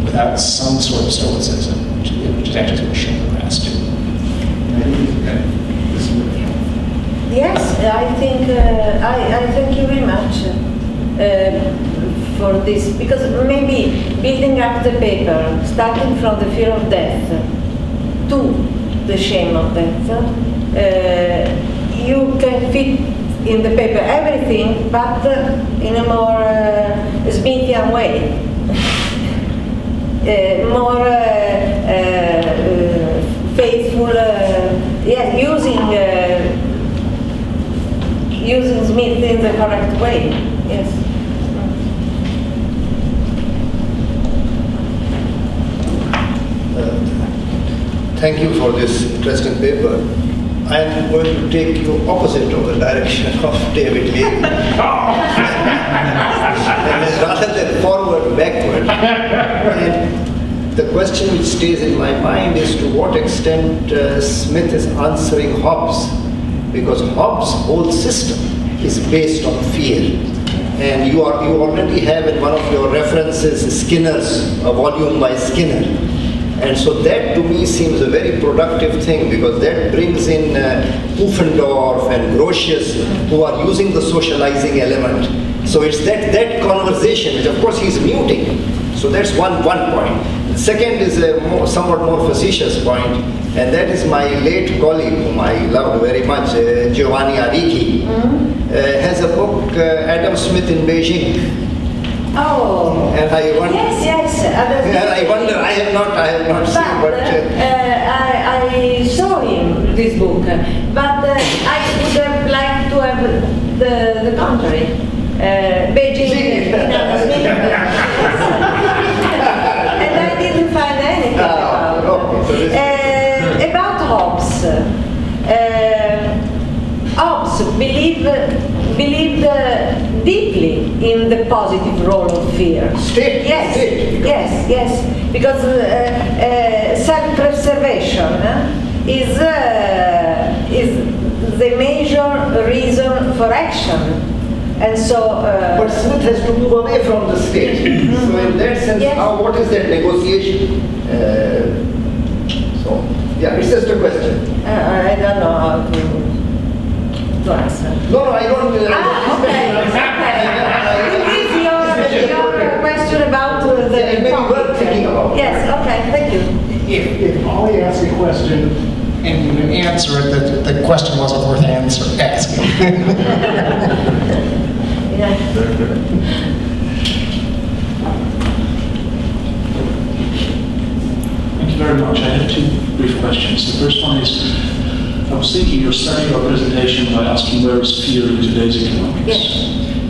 without some sort of stoicism, which is actually what Schindler has to. Yes, I think I thank you very much for this, because maybe building up the paper, starting from the fear of death to the shame of death, you can fit in the paper everything, but in a more Smithian way, more faithful, using Smith in the correct way. Yes. Thank you for this interesting paper. I am going to take you opposite of the direction of David Levy. Rather than forward, backward. And the question which stays in my mind is to what extent Smith is answering Hobbes, because Hobbes' whole system is based on fear. And you already have in one of your references Skinner's, a volume by Skinner. And so that to me seems a very productive thing, because that brings in Pufendorf and Grotius, who are using the socializing element. So it's that conversation, which of course he's muting. So that's one point. The second is a somewhat more facetious point, and that is my late colleague, whom I loved very much, Giovanni Arrighi, has a book, Adam Smith in Beijing. Oh. And I wonder. Yes. And I wonder. I have not seen. But I saw him this book, but I would have liked to have the contrary. Beijing in Adam Smith. And I didn't find anything about Hobbes. Hobbes believed deeply in the positive role of fear. Yes. Because self-preservation is the major reason for action. And so, but Smith has to move away from the state. So in that sense, what is that negotiation? It's just a question. I don't know how to answer. No, I don't. Okay. It is your question about the maybe worth thinking about. Yes. Okay. Thank you. If Ollie asks a question and you answer it, the question wasn't worth asking. Yeah. Thank you very much. I have two brief questions. The first one is, I was thinking you're starting your presentation by asking where is fear in today's economics. Yes.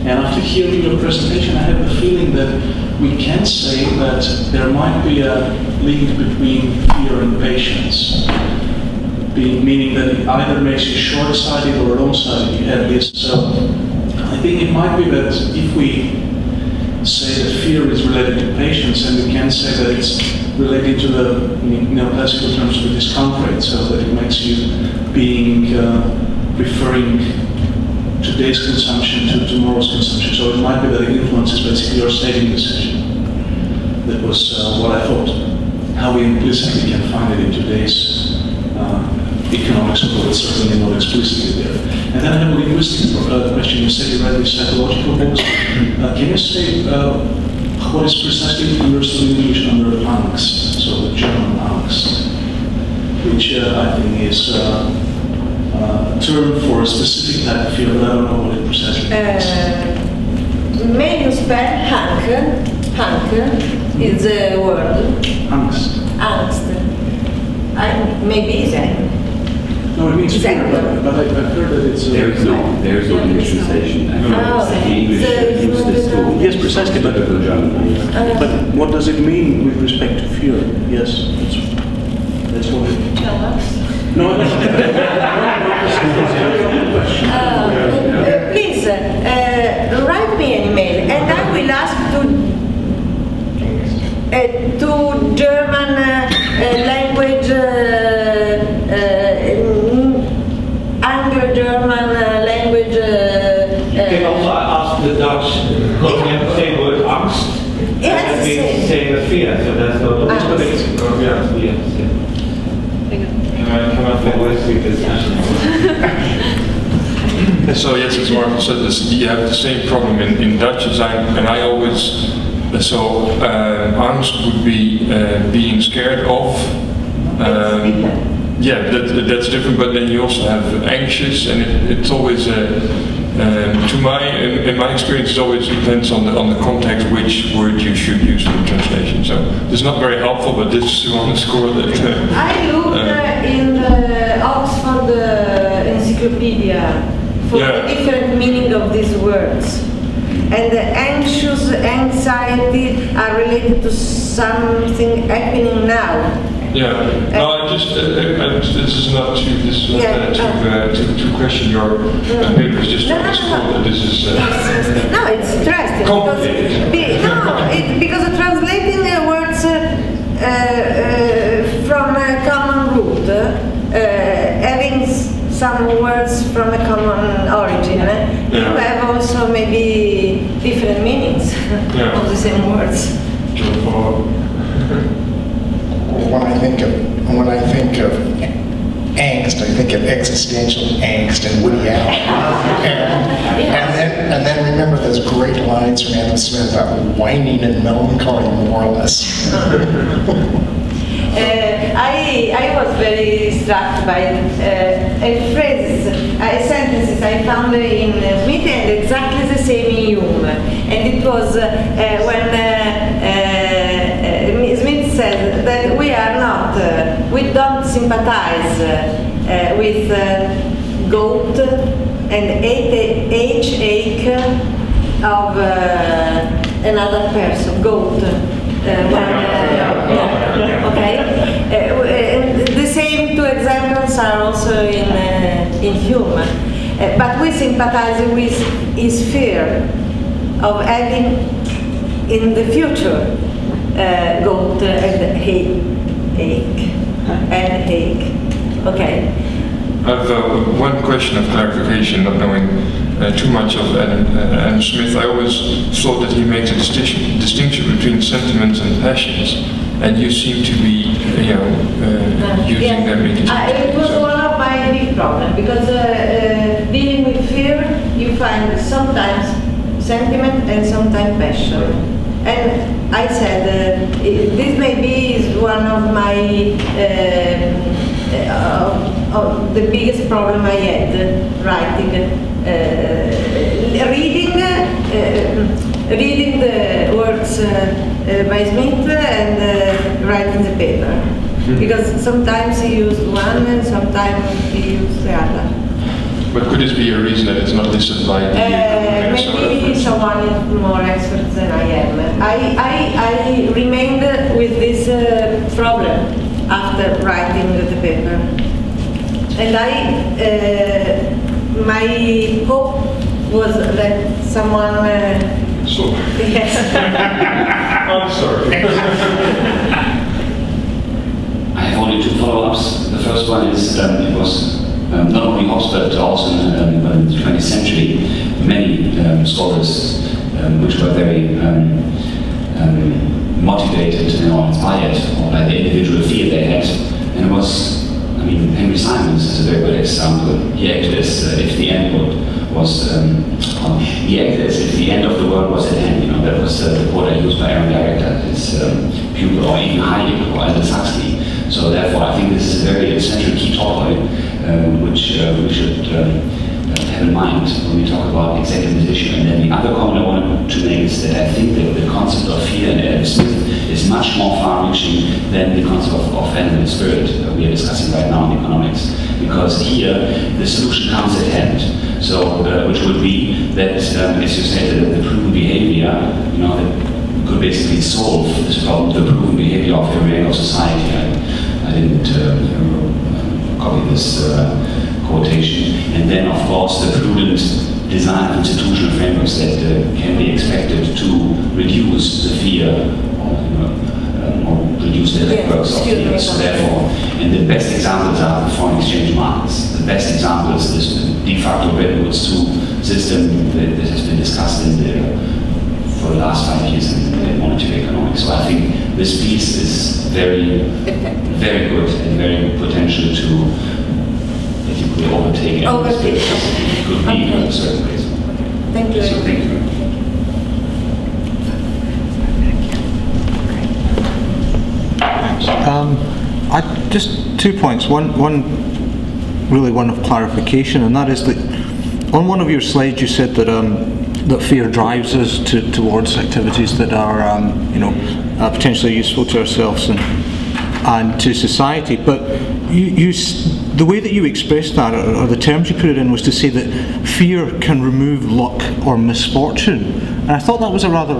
And after hearing your presentation, I have the feeling that we can say that there might be a link between fear and patience, meaning that it either makes you short-sighted or long-sighted at least. So I think it might be that if we say that fear is related to patience, and we can say that it's related to the neoclassical terms of discomfort, so that it makes you preferring today's consumption to tomorrow's consumption. So it might be that it influences basically your saving decision. That was what I thought. How we implicitly can find it in today's economics, although it's certainly not explicitly there. And then I have a linguistic question. You said you read these psychological books. Can you say what is precisely understood in English under angst, so the German angst, which I think is term for a specific type of fear, but I don't know what it precisely means. May you spell hank? Hank is a word. Angst. Angst. Maybe it's No, it means fear, Exactly. but I've heard that it's... There is no English translation. Oh, The English use this tool. Yes, precisely, but- The German. But what does it mean with respect to fear? Yes, that's what it... Tell us. No, no. Please, write me an email and I will ask to German language, Anglo-German language. You can also ask the Dutch, because we have the same word angst, and that means the same as fear, so that's not Can I forward with this? So yes, as Marco said, you have the same problem in Dutch as and I always, angst would be being scared of. Yeah, that's different, but then you also have anxious, and it's always, in my experience, it always depends on the context which word you should use for the translation. So it's not very helpful, but this is to underscore that. I looked in the Oxford Encyclopedia for the different meaning of these words. And the anxious, anxiety are related to something happening now. Yeah, no, this is not to question your papers, just to underscore that this is... No, it's interesting. Complicated. Because translating words from a common root, having some words from a common origin, you have also maybe different meanings of the same words. When I think of angst, I think of existential angst and Woody Allen. And then remember those great lines from Adam Smith about whining and melancholy moralists. I was very struck by sentences I found in Smith and exactly the same in Hume. And it was when Smith said that we don't sympathize with goat and ache of another person, goat. The same two examples are also in Hume. But we sympathize with his fear of having in the future goat and ache. Okay. I have one question of clarification, not knowing too much of Adam Smith. I always thought that he makes a distinction between sentiments and passions, and you seem to be, using them interchangeably. It was one of my big problems, because dealing with fear, you find sometimes sentiment and sometimes passion. And I said, this maybe is one of my the biggest problem I had writing, reading the words by Smith and writing the paper, because sometimes he used one and sometimes he used the other. But could this be a reason that it's not listed by the maybe someone is more expert than I am. I remained with this problem after writing the paper. And my hope was that someone... Yes. I'm sorry. I have only two follow-ups. The first one is it was not only Hobbes but also in the 20th century many scholars which were very motivated or inspired by the individual fear they had. And it was, Henry Simons is a very good example. He acted as if the end was he acted as if the end of the world was at hand. That was the quote I used by Aaron Director, his pupil, or even Hayek or Aldous Huxley. So therefore, I think this is a very essential key topic which we should have in mind when we talk about exactly this issue. And then the other comment I wanted to make is that I think that the concept of fear in Adam Smith is much more far-reaching than the concept of animal spirit we are discussing right now in economics. Because here, the solution comes at hand. So, which would be that, as you said, the proven behavior, that could basically solve this problem, the proven behavior of every angle of society. I didn't copy this quotation. And then, of course, the prudent design of institutional frameworks that can be expected to reduce the fear or reduce the networks of fear. So therefore, and the best examples are the foreign exchange markets. The best example is this de facto Bretton Woods II system that has been discussed for the last 5 years in monetary economics. So I think this piece is very, very good and very potential to basically overtake and it could be in a certain place. Thank you. So thank you. Just 2 points. One of clarification, and that is that on one of your slides you said that that fear drives us towards activities that are potentially useful to ourselves and to society. But the way that you expressed that, or the terms you put it in, was to say that fear can remove luck or misfortune. And I thought that was a rather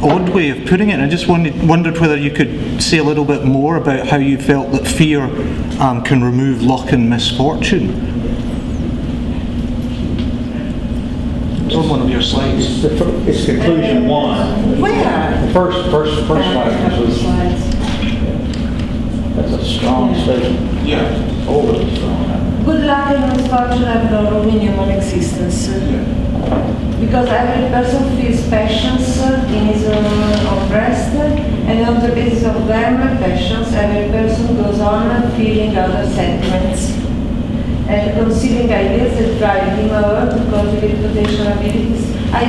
odd way of putting it, and I just wondered whether you could say a little bit more about how you felt that fear can remove luck and misfortune. It's on one of your slides. It's conclusion 1. Where? The first slide was. That's a strong statement. Yeah. Overly strong. Good luck and misfortune have no room in human existence. Because every person feels passions in his own breast, and on the basis of them, passions, every person goes on feeling other sentiments and conceiving ideas that drive him over to cultivate potential abilities. I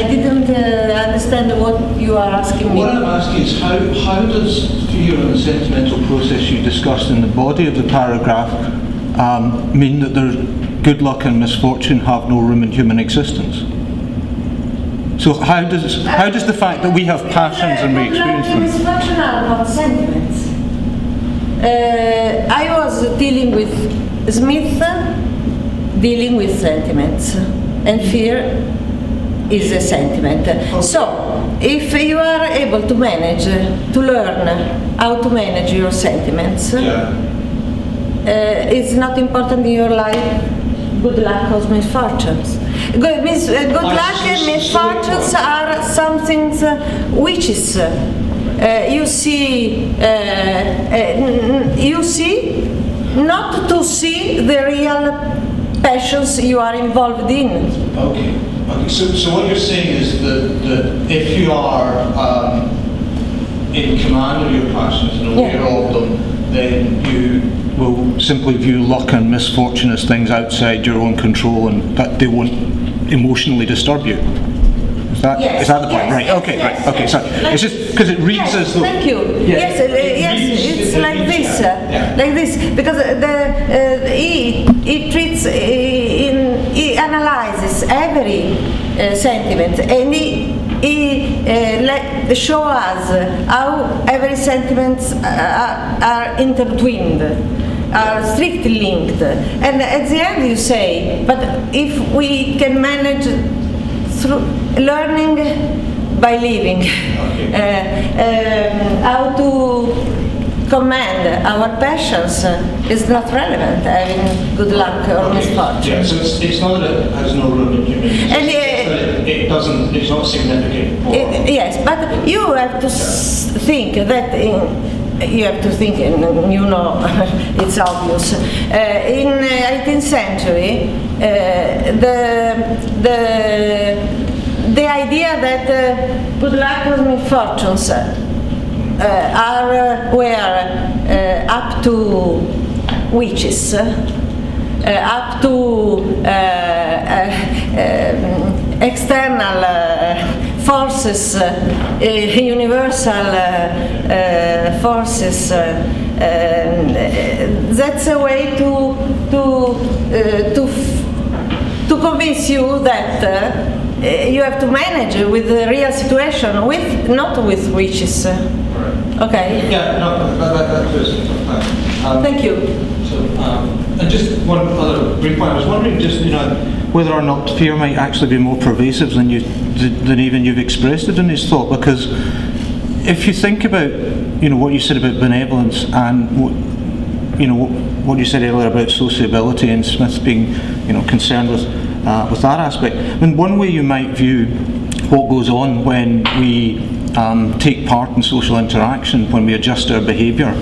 didn't understand what you are asking me. What I'm asking is how does fear and the sentimental process you discussed in the body of the paragraph mean that there's good luck and misfortune have no room in human existence? So how does the fact that we have passions and we experience them? Misfortune are not sentiments. I was dealing with Smith, dealing with sentiments, and fear is a sentiment. Okay. So, if you are able to manage, to learn how to manage your sentiments, it's not important in your life. Good luck or misfortunes. Good luck and misfortunes are something which is you see not to see the real passions you are involved in. Okay. So what you're saying is that if you are in command of your passions and aware of them, then you will simply view luck and misfortune as things outside your own control, and that they won't emotionally disturb you. Is that the point? Right. Okay. Right. Okay. Sorry. It's just because it reads as though. Thank you. Yes. It's like this. Like this, because he treats, he analyzes every sentiment, and he show us how every sentiments are intertwined, are strictly linked, and at the end you say, but if we can manage through learning by living, how to command our passions is not relevant, having good luck or misfortune. Yeah, so it's not that it has no room in human existence, it's not significant. Yes, but you have to think that it's obvious. In 18th century, the idea that good luck or misfortunes were up to witches, up to external forces, universal forces That's a way to convince you that you have to manage with the real situation, not with wishes. Okay. Yeah, no, that was fine. Thank you. So, and just one other brief point. I was wondering, just whether or not fear might actually be more pervasive than even you've expressed it in this thought, because if you think about what you said about benevolence and what you said earlier about sociability and Smith being concerned with that aspect, I mean, one way you might view what goes on when we take part in social interaction, when we adjust our behaviour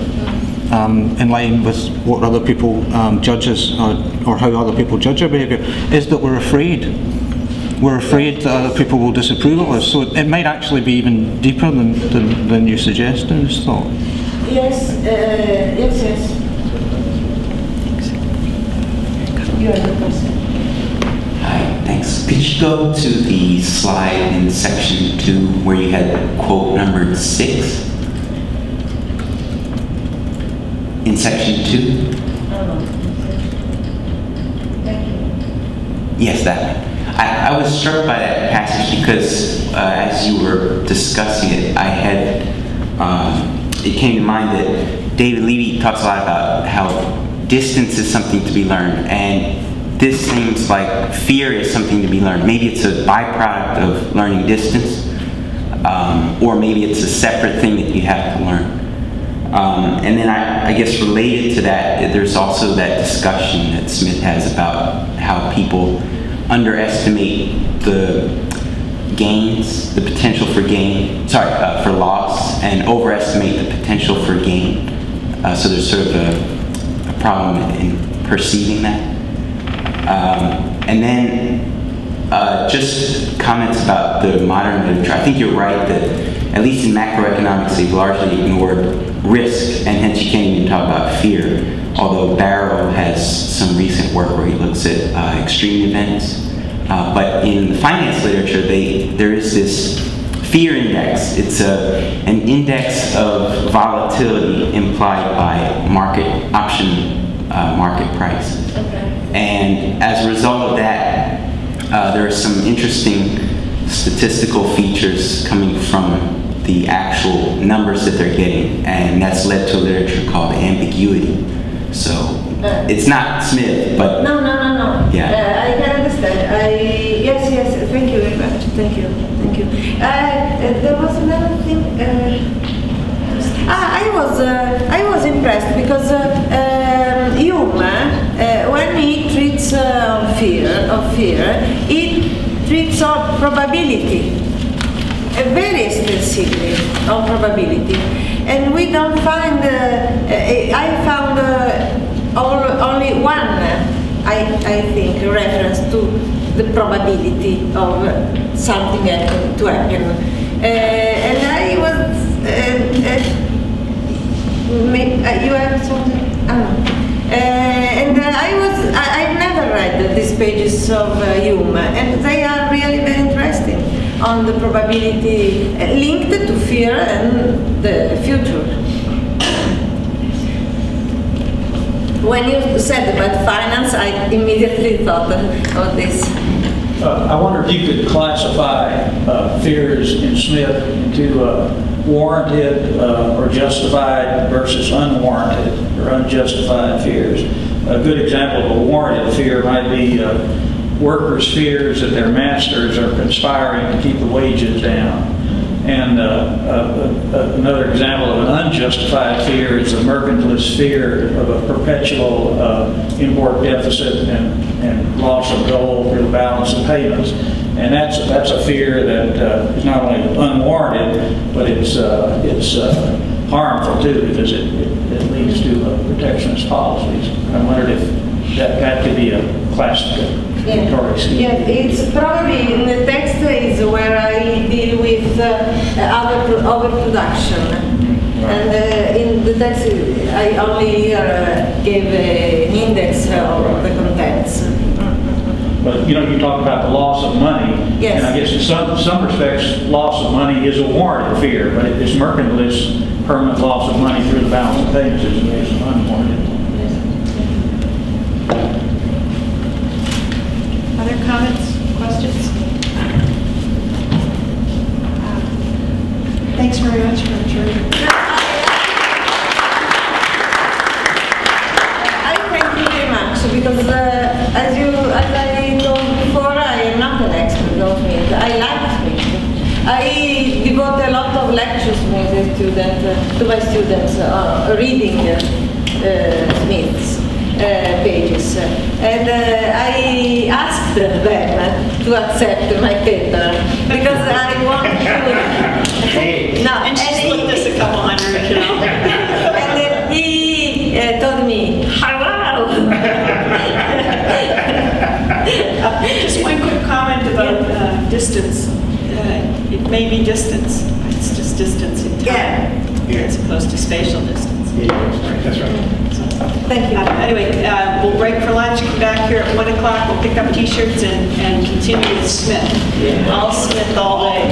in line with what other people judge us or how other people judge our behaviour, is that we're afraid. We're afraid that other people will disapprove of us. So it might actually be even deeper than you suggest in this thought. Yes, yes. You have a question. Hi, thanks. Could you go to the slide in section 2 where you had quote numbered 6? In section 2? Thank you. Yes, that one. I was struck by that passage because as you were discussing it, it came to mind that David Levy talks a lot about how distance is something to be learned, and this seems like fear is something to be learned. Maybe it's a byproduct of learning distance, or maybe it's a separate thing that you have to learn. And then I guess related to that, there's also that discussion that Smith has about how people underestimate the gains, the potential for gain, for loss, and overestimate the potential for gain. So there's sort of a problem in perceiving that. And then just comments about the modern literature. I think you're right that, at least in macroeconomics, they've largely ignored risk, and hence you can't even talk about fear. Although Barrow has some recent work where he looks at extreme events. But in the finance literature, there is this fear index. It's an index of volatility implied by market prices. Okay. And as a result of that, there are some interesting statistical features coming from the actual numbers that they're getting, and that's led to a literature called ambiguity. So it's not Smith, but no. Yeah. I can understand. Yes. Thank you very much. Thank you. There was another thing. I was impressed because Hume, when he treats fear, he treats of probability, very extensively on probability, and we don't find. I found only one. I think reference to the probability of something to happen, and I was. You have something? And I've never read these pages of Hume, and they are really very interesting on the probability linked to fear and the future. When you said about finance, I immediately thought of this. I wonder if you could classify fears in Smith into warranted or justified versus unwarranted or unjustified fears. A good example of a warranted fear might be workers' fears that their masters are conspiring to keep the wages down. And another example of an unjustified fear is the mercantilist fear of a perpetual import deficit and loss of gold through the balance of payments. And that's a fear that is not only unwarranted, but it's harmful too, because it leads to protectionist policies. I wondered if that could be a classificatory scheme. Yeah, it's probably in the text is where I deal with overproduction. And in the text, I only gave an index of the contents. But you know, you talk about the loss of money, Yes. and I guess in some respects, loss of money is a warranted fear, but it's mercantilist, permanent loss of money through the balance of payments is unwarranted. Other comments, questions? Thanks very much for joining. I thank you very much because as I told before, I am not an expert of Smith. I like Smith. I devote a lot of lectures to my students reading Smith's pages. And I asked them to accept my paper because I want to... No, And she split this a couple hundred, you know. And he told me, hello! Just one quick comment about distance. It may be distance. It's just distance in time as opposed to spatial distance. That's right. Thank you. Anyway, we'll break for lunch, come back here at 1 o'clock, we'll pick up t-shirts and continue with Smith. All Smith all day.